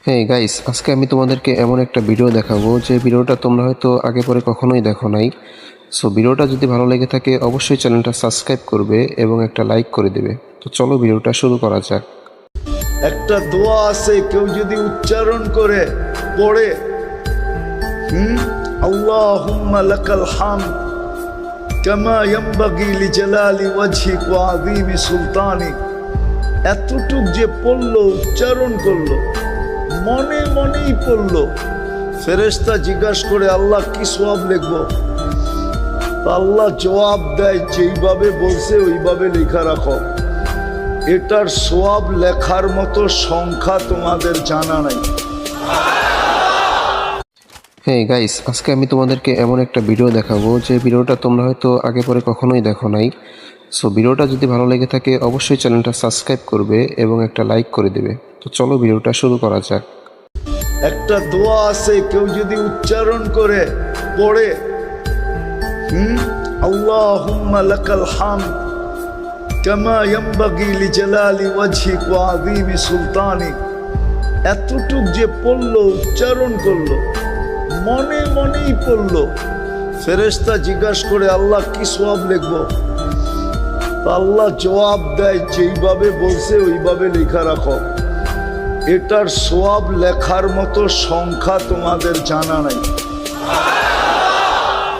হ্যাঁ গাইস, আজকে আমি তোমাদেরকে এমন একটা ভিডিও দেখাবো যে ভিডিওটা তোমরা হয়তো আগে পরে কখনোই দেখো নাই। সো ভিডিওটা যদি ভালো লেগে থাকে অবশ্যই চ্যানেলটা সাবস্ক্রাইব করবে এবং একটা লাইক করে দেবে। তো চলো ভিডিওটা শুরু করা যাক। একটা দোয়া আছে, কেউ যদি উচ্চারণ করে পড়ে আল্লাহুম্মা লাকাল হামদ কামা ইয়ানবাগি লিজালালি ওয়াজহিক ওয়া আযীমি সুলতানিক, এতটুক যে পড়লো, উচ্চারণ করলো, মনে মনেই পড়লো, ফেরেশতা জিজ্ঞাসা করে আল্লাহ কি সওয়াব লিখবো? আল্লাহ জবাব দেয়, যেইভাবে বলছে ওইভাবে লেখা রাখো। এটার সওয়াব লেখার মতো সংখ্যা তোমাদের জানা নাই। হ্যাঁ গাইস, আজকে আমি তোমাদেরকে এমন একটা ভিডিও দেখাবো যে ভিডিওটা তোমরা হয়তো আগে পরে কখনোই দেখো নাই। সো ভিডিওটা যদি ভালো লেগে থাকে অবশ্যই চ্যানেলটা সাবস্ক্রাইব করবে এবং একটা লাইক করে দেবে। তো চলো ভিডিওটা শুরু করা যাক। একটা দোয়া আছে, কেউ যদি উচ্চারণ করে পড়ে আল্লাহুম্মা লাকাল হামদ কামা ইয়ানবাগি লিজালালি ওয়াজহিক ওয়া আযীমি সুলতানিক, এতটুক যে পড়লো, উচ্চারণ করলো, মনে মনেই পড়লো, ফেরেশতা জিজ্ঞাসা করে আল্লাহ কি সওয়াব লিখবো? আল্লাহ জবাব দেয়, যেইভাবে বলছে ওইভাবে লেখা রাখো। এটার সওয়াব লেখার মতো সংখ্যা তোমাদের জানা নাই।